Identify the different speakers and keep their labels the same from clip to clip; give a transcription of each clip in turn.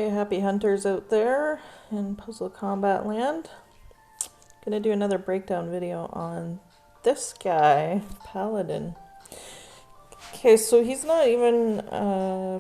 Speaker 1: Hey, happy hunters out there in Puzzle Combat Land. Gonna do another breakdown video on this guy, Paladin. Okay, so he's not even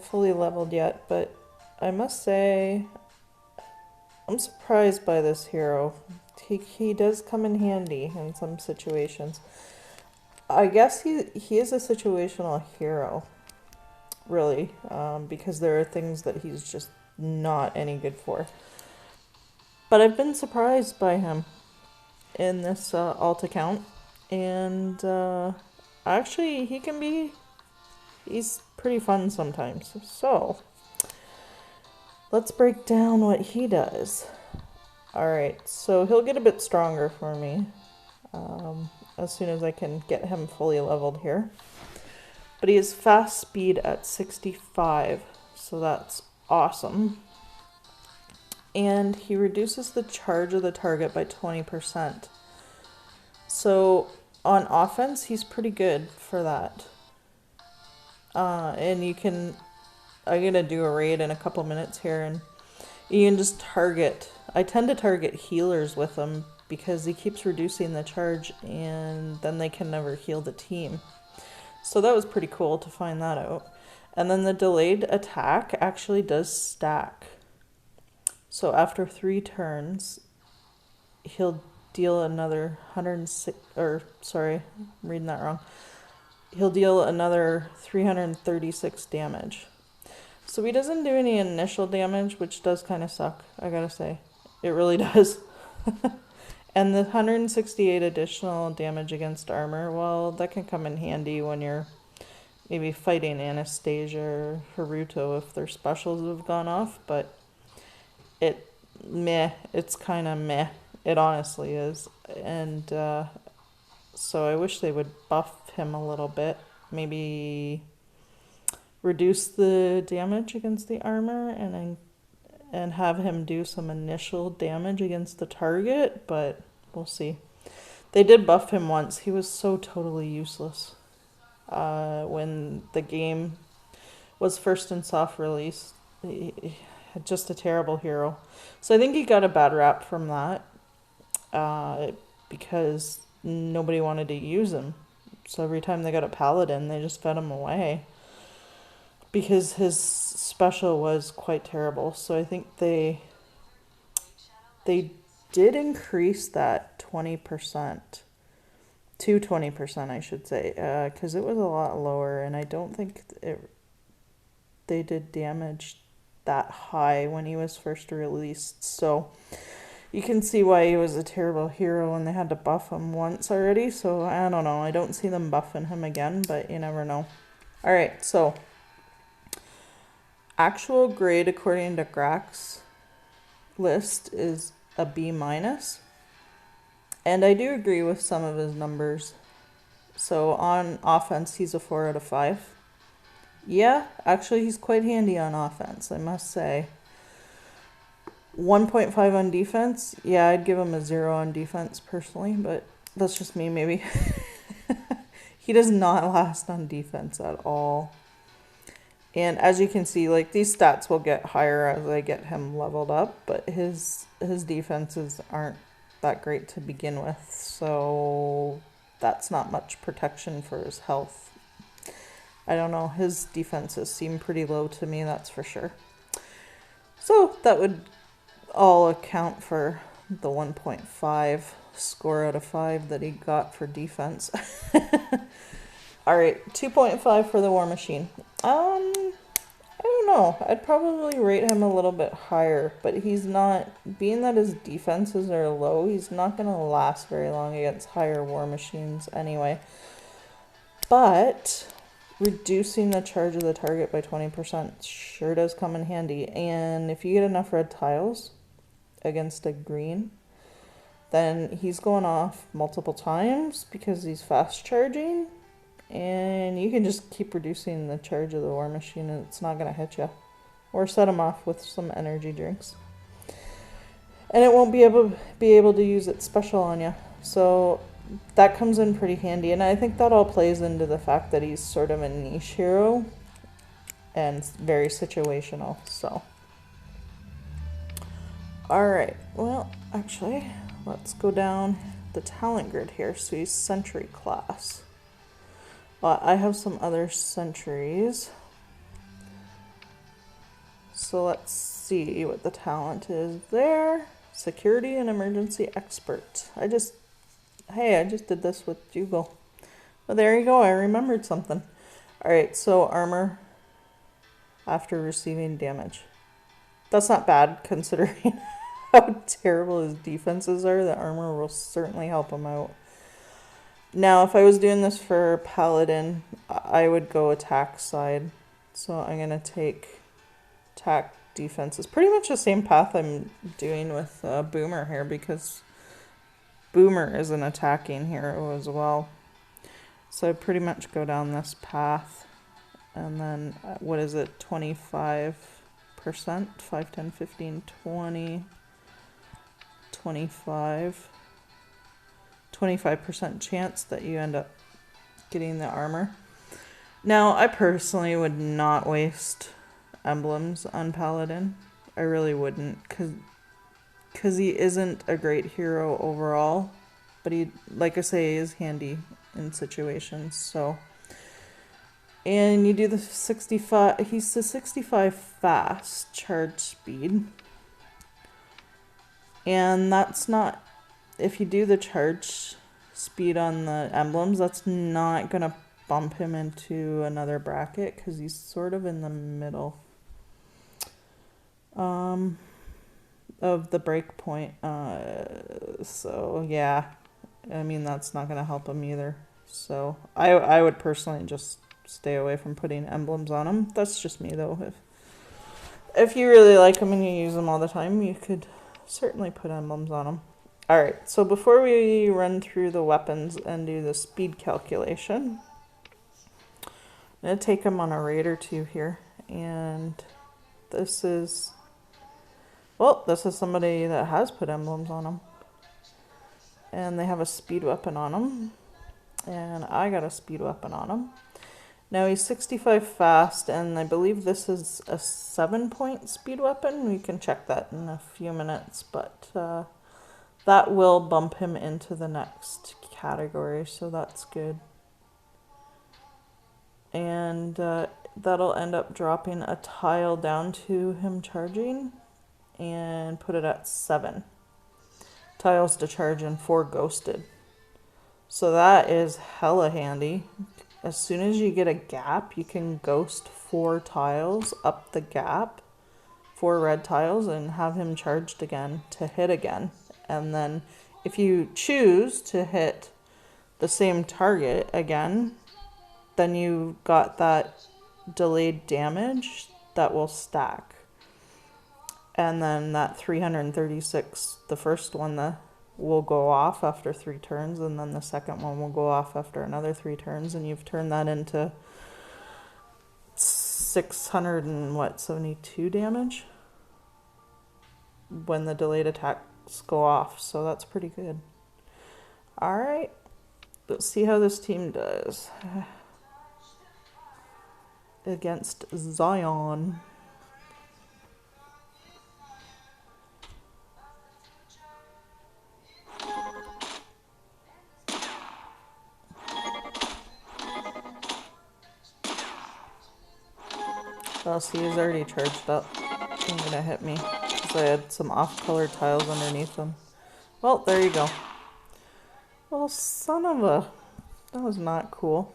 Speaker 1: fully leveled yet, but I must say I'm surprised by this hero. He does come in handy in some situations. I guess he is a situational hero, really, because there are things that he's just not any good for. But I've been surprised by him in this alt account, and actually he's pretty fun sometimes. So let's break down what he does. Alright, so he'll get a bit stronger for me as soon as I can get him fully leveled here. But he has fast speed at 65, so that's awesome. And he reduces the charge of the target by 20%. So on offense, he's pretty good for that. And I'm gonna do a raid in a couple minutes here, and you can just target. I tend to target healers with him because he keeps reducing the charge, and then they can never heal the team. So that was pretty cool to find that out. And then the delayed attack actually does stack. So after 3 turns, he'll deal another 106, or sorry, I'm reading that wrong. He'll deal another 336 damage. So he doesn't do any initial damage, which does kind of suck, I gotta say. It really does. And the 168 additional damage against armor, well, that can come in handy when you're maybe fighting Anastasia or Haruto if their specials have gone off, but it's kind of meh. It honestly is. And so I wish they would buff him a little bit. Maybe reduce the damage against the armor and have him do some initial damage against the target, but we'll see. They did buff him once. He was so totally useless when the game was first in soft release. Just a terrible hero. So I think he got a bad rap from that because nobody wanted to use him. So every time they got a Paladin, they just fed him away because his special was quite terrible. So I think they did increase that 20% to 20%, I should say, because it was a lot lower, and I don't think they did damage that high when he was first released. So you can see why he was a terrible hero, and they had to buff him once already. So I don't know. I don't see them buffing him again, but you never know. All right, so actual grade according to Grack's list is a B-, and I do agree with some of his numbers. So on offense, he's a 4 out of 5. Yeah, actually he's quite handy on offense, I must say. 1.5 on defense. Yeah, I'd give him a 0 on defense personally, but that's just me maybe. He does not last on defense at all. And as you can see, like, these stats will get higher as I get him leveled up, but his defenses aren't that great to begin with, so that's not much protection for his health. I don't know, his defenses seem pretty low to me, that's for sure. So that would all account for the 1.5 score out of 5 that he got for defense. Alright, 2.5 for the War Machine. I don't know. I'd probably rate him a little bit higher, but he's not, being that his defenses are low, he's not going to last very long against higher War Machines anyway. But reducing the charge of the target by 20% sure does come in handy. And if you get enough red tiles against a green, then he's going off multiple times because he's fast charging. And you can just keep reducing the charge of the War Machine and it's not going to hit you. Or set him off with some energy drinks. And it won't be able to use its special on you. So that comes in pretty handy. And I think that all plays into the fact that he's sort of a niche hero and very situational. So Alright, well, actually, let's go down the talent grid here. So he's Sentry class. I have some other sentries. So let's see what the talent is there. Security and Emergency Expert. Hey, I just did this with Jugal. But there you go, I remembered something. Alright, so armor after receiving damage. That's not bad considering how terrible his defenses are. The armor will certainly help him out. Now, if I was doing this for Paladin, I would go attack side. So I'm going to take attack defense. It's pretty much the same path I'm doing with Boomer here, because Boomer is an attacking hero as well. So I pretty much go down this path. And then, what is it, 25%? 5, 10, 15, 20, 25. 25% chance that you end up getting the armor. Now, I personally would not waste emblems on Paladin. I really wouldn't, because he isn't a great hero overall, but he, like I say, is handy in situations. So, and you do the 65, he's the 65 fast charge speed, and that's not, if you do the charge speed on the emblems, that's not gonna bump him into another bracket, because he's sort of in the middle of the break point. So yeah, I mean, that's not gonna help him either. So I would personally just stay away from putting emblems on him. That's just me though. If you really like him and you use them all the time, you could certainly put emblems on him. Alright, so before we run through the weapons and do the speed calculation, I'm going to take him on a raid or two here. And this is, well, this is somebody that has put emblems on him. And they have a speed weapon on him. And I got a speed weapon on him. Now he's 65 fast, and I believe this is a 7-point speed weapon. We can check that in a few minutes, but that will bump him into the next category, so that's good. And that'll end up dropping a tile down to him charging, and put it at 7 tiles to charge and 4 ghosted. So that is hella handy. As soon as you get a gap, you can ghost 4 tiles up the gap, 4 red tiles, and have him charged again to hit again. And then if you choose to hit the same target again, then you got that delayed damage that will stack. And then that 336, the first one, will go off after 3 turns, and then the second one will go off after another 3 turns, and you've turned that into 672 damage when the delayed attacks go off, so that's pretty good. Alright, let's see how this team does against Zion. Oh, see, he's already charged up. He's gonna hit me because I had some off-color tiles underneath him. Well, there you go. Well, son of a... That was not cool.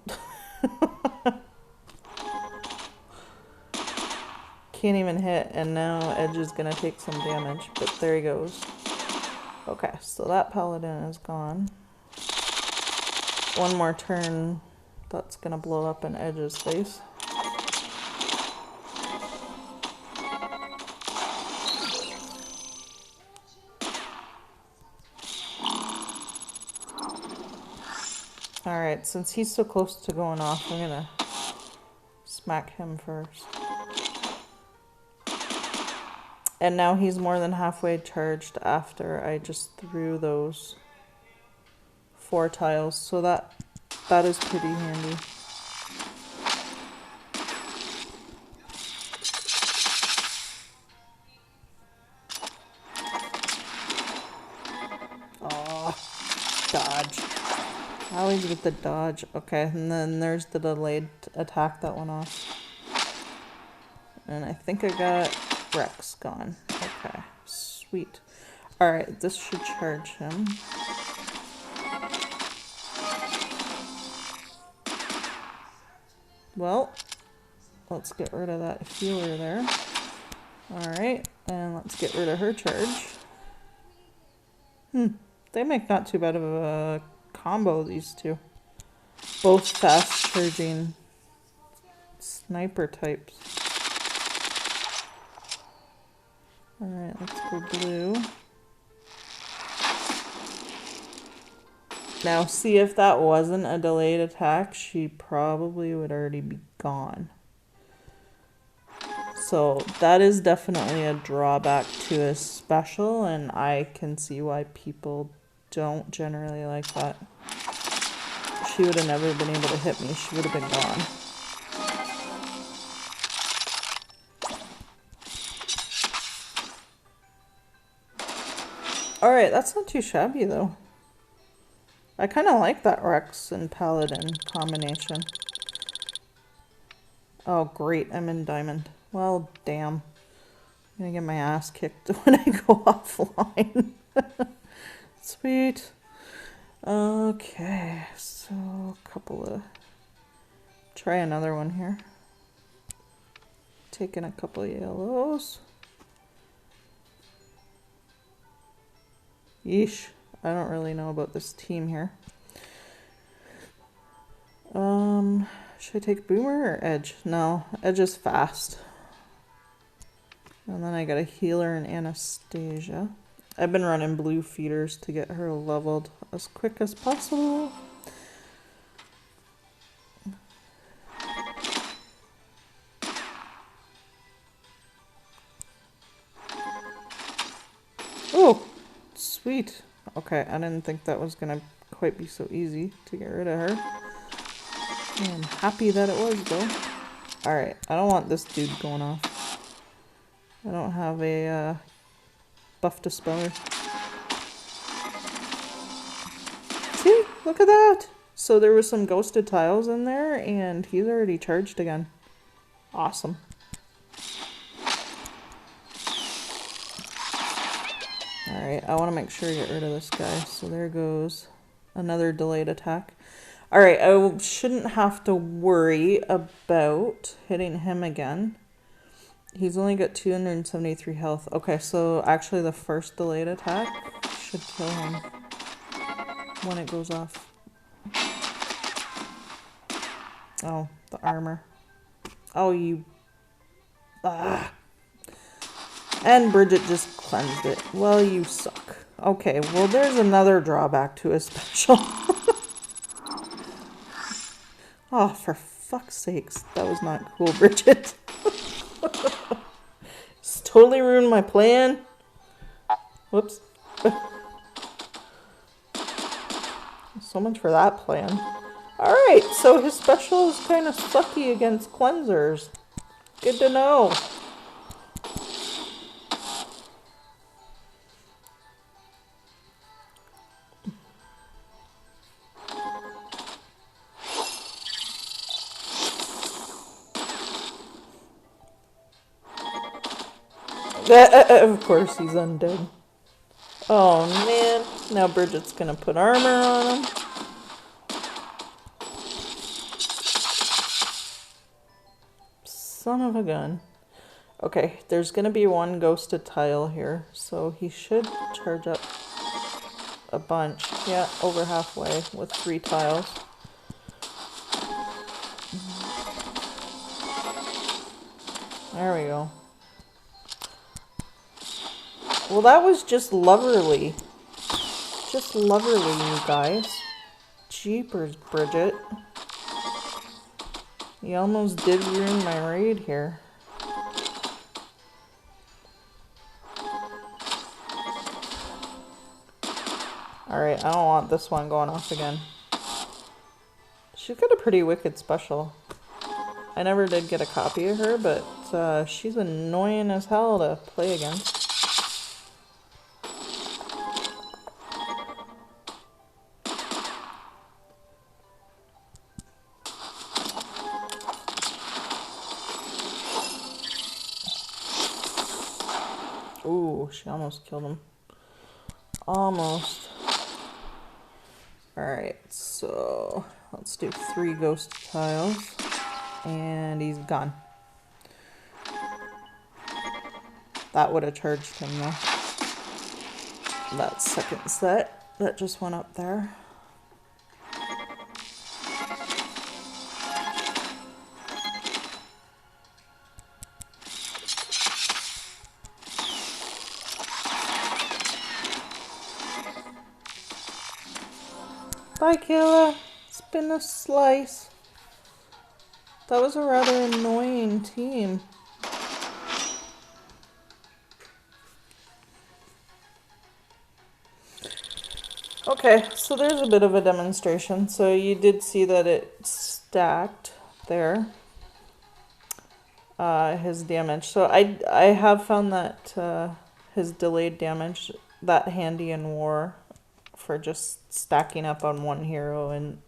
Speaker 1: Can't even hit, and now Edge is gonna take some damage, but there he goes. Okay, so that Paladin is gone. One more turn, that's gonna blow up in Edge's face. Alright, since he's so close to going off, I'm gonna smack him first. And now he's more than halfway charged after I just threw those 4 tiles, so that is pretty handy. damage with the dodge. Okay, and then there's the delayed attack that went off. And I think I got Rex gone. Okay, sweet. Alright, this should charge him. Well, let's get rid of that healer there. Alright, and let's get rid of her charge. They make not too bad of a combo, these two. Both fast charging sniper types. Alright, let's go blue. Now, see, if that wasn't a delayed attack, she probably would already be gone. So that is definitely a drawback to a special, and I can see why people don't generally like that. She would have never been able to hit me. She would have been gone. Alright, that's not too shabby though. I kind of like that Rex and Paladin combination. Oh great, I'm in diamond. Well, damn. I'm gonna get my ass kicked when I go offline. Sweet. Okay, so a couple of... Try another one here. Taking a couple of yellows. Yeesh. I don't really know about this team here. Should I take Boomer or Edge? No, Edge is fast. And then I got a healer and Anastasia. I've been running blue feeders to get her leveled as quick as possible. Oh, sweet. Okay, I didn't think that was gonna quite be so easy to get rid of her. I'm happy that it was though. Alright, I don't want this dude going off. I don't have a buff dispeller. See? Look at that! So there was some ghosted tiles in there and he's already charged again. Awesome. Alright, I want to make sure I get rid of this guy. So there goes another delayed attack. Alright, I shouldn't have to worry about hitting him again. He's only got 273 health. Okay, so actually the first delayed attack should kill him when it goes off. Oh, the armor. Oh, you... Ah. And Bridget just cleansed it. Well, you suck. Okay, well there's another drawback to a special. Oh, for fuck's sakes. That was not cool, Bridget. It's totally ruined my plan. Whoops. So much for that plan. Alright, so his special is kind of sucky against cleansers. Good to know. Of course he's undead. Oh man, now Bridget's gonna put armor on him. Son of a gun. Okay, there's gonna be one ghosted tile here, so he should charge up a bunch. Yeah, over halfway with 3 tiles. There we go. Well, that was just loverly. Just loverly, you guys. Jeepers, Bridget. You almost did ruin my raid here. Alright, I don't want this one going off again. She's got a pretty wicked special. I never did get a copy of her, but she's annoying as hell to play against. Ooh, she almost killed him. Almost. Alright, so let's do 3 ghost tiles. And he's gone. That would have charged him though. That second set that just went up there. Bye, Kayla. It's been a slice. That was a rather annoying team. Okay, so there's a bit of a demonstration. So you did see that it stacked there. His damage. So I have found that his delayed damage that handy in war for just stacking up on one hero, and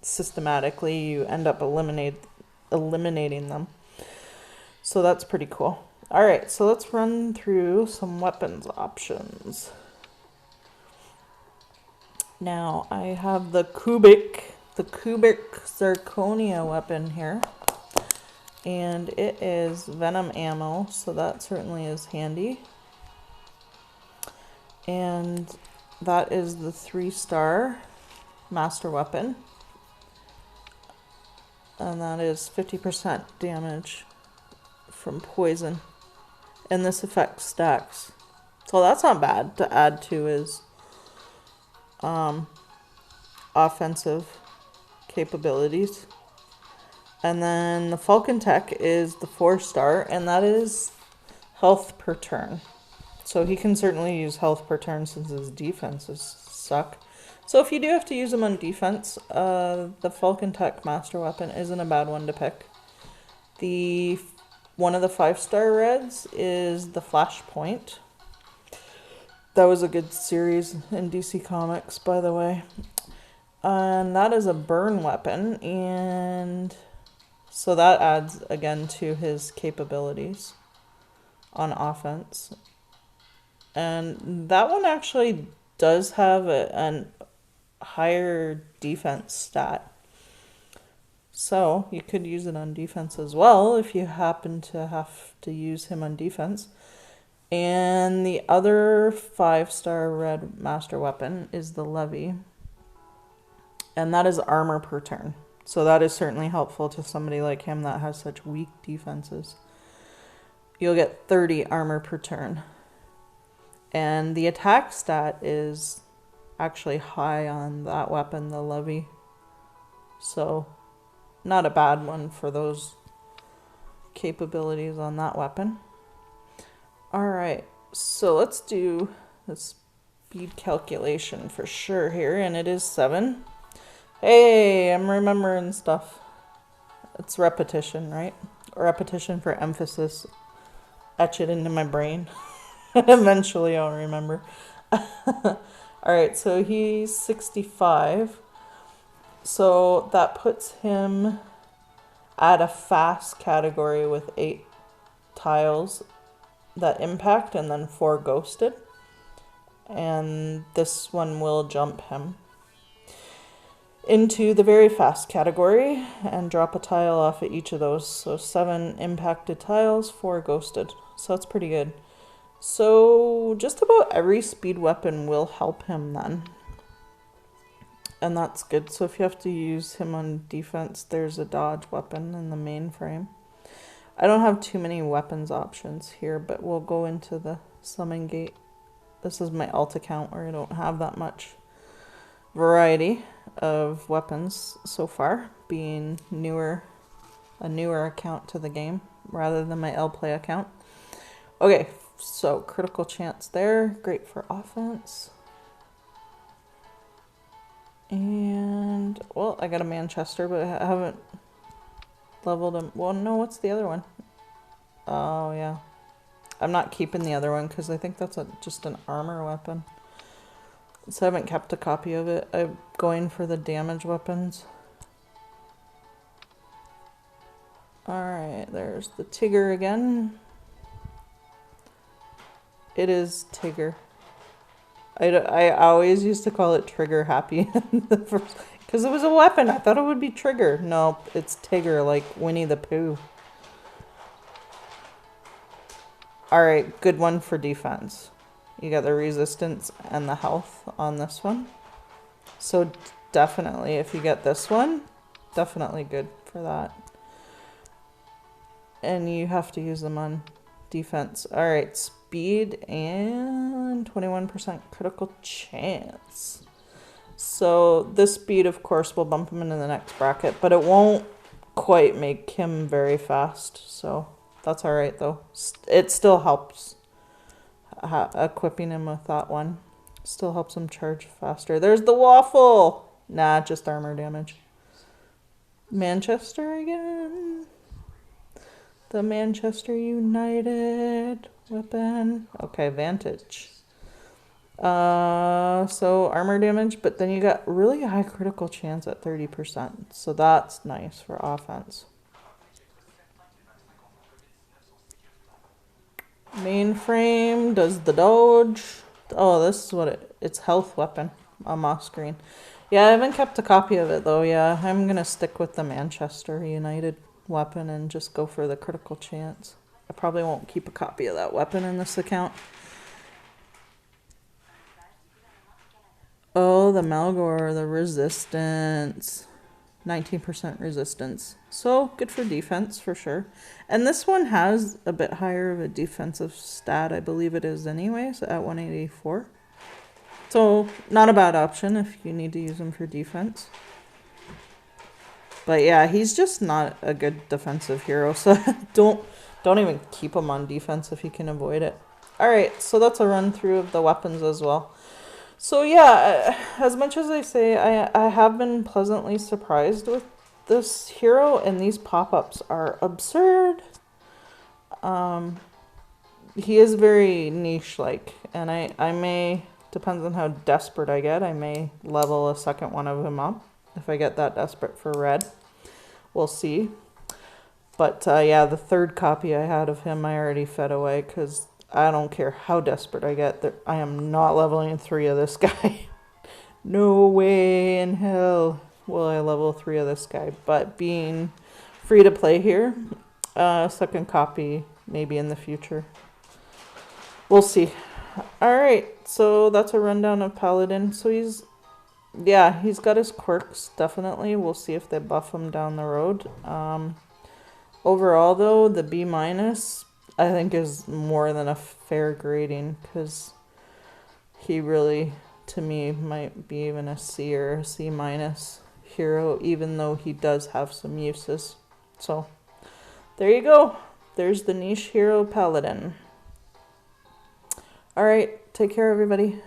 Speaker 1: systematically you end up eliminating them. So that's pretty cool. Alright, so let's run through some weapons options. Now I have the cubic zirconia weapon here. And it is venom ammo, so that certainly is handy. And that is the 3-star master weapon. And that is 50% damage from poison. And this effect stacks. So that's not bad to add to his offensive capabilities. And then the Falcon Tech is the 4-star, and that is health per turn. So he can certainly use health per turn since his defenses suck. So if you do have to use him on defense, the Falcon Tech Master Weapon isn't a bad one to pick. One of the 5-star reds is the Flashpoint. That was a good series in DC Comics, by the way. And that is a burn weapon, and so that adds again to his capabilities on offense. And that one actually does have a higher defense stat. So you could use it on defense as well if you happen to have to use him on defense. And the other 5-star red master weapon is the Levy. And that is armor per turn. So that is certainly helpful to somebody like him that has such weak defenses. You'll get 30 armor per turn. And the attack stat is actually high on that weapon, the Levy. So not a bad one for those capabilities on that weapon. Alright, so let's do the speed calculation for sure here, and it is 7. Hey, I'm remembering stuff. It's repetition, right? Repetition for emphasis. Etch it into my brain. Eventually I'll remember. Alright, so he's 65. So that puts him at a fast category with 8 tiles that impact and then 4 ghosted. And this one will jump him into the very fast category and drop a tile off at each of those. So 7 impacted tiles, 4 ghosted. So that's pretty good. So just about every speed weapon will help him then. And that's good. So if you have to use him on defense, there's a dodge weapon in the mainframe. I don't have too many weapons options here, but we'll go into the summon gate. This is my alt account where I don't have that much variety of weapons so far, being a newer account to the game rather than my L-Play account. Okay, so critical chance there, great for offense. And, well, I got a Manchester, but I haven't leveled him. Well, no, what's the other one? Oh, yeah. I'm not keeping the other one because I think that's just an armor weapon. So I haven't kept a copy of it. I'm going for the damage weapons. Alright, there's the Tigger again. It is Tigger. I always used to call it Trigger Happy because it was a weapon. I thought it would be Trigger. Nope, it's Tigger, like Winnie the Pooh. Alright, good one for defense. You got the resistance and the health on this one. So definitely, if you get this one, definitely good for that. And you have to use them on defense. Alright, speed and 21% critical chance. So this speed, of course, will bump him into the next bracket, but it won't quite make him very fast. So that's alright, though. It still helps. Equipping him with that one still helps him charge faster. There's the waffle. Nah, just armor damage. Manchester again. The Manchester United weapon. Okay, Vantage. So armor damage, but then you got really high critical chance at 30%. So that's nice for offense. Mainframe does the dodge. Oh, this is what it's health weapon on moss screen. Yeah, I haven't kept a copy of it though. Yeah, I'm gonna stick with the Manchester United weapon and just go for the critical chance. I probably won't keep a copy of that weapon in this account. Oh, the Malgor, the resistance. 19% resistance. So good for defense for sure. And this one has a bit higher of a defensive stat, I believe it is anyways, at 184. So not a bad option if you need to use him for defense. But yeah, he's just not a good defensive hero, so don't even keep him on defense if you can avoid it. Alright, so that's a run through of the weapons as well. So yeah, as much as I say, I have been pleasantly surprised with this hero, and these pop-ups are absurd. He is very niche-like, and I may, depends on how desperate I get, I may level a second one of him up if I get that desperate for red. We'll see. But yeah, the third copy I had of him I already fed away because I don't care how desperate I get. I am not leveling 3 of this guy. No way in hell will I level 3 of this guy. But being free to play here, second copy maybe in the future. We'll see. Alright, so that's a rundown of Paladin. So he's got his quirks, definitely. We'll see if they buff him down the road. Overall, though, the B- I think is more than a fair grading because he really, to me, might be even a C or a C- hero, even though he does have some uses. So there you go. There's the niche hero Paladin. All right, take care, everybody.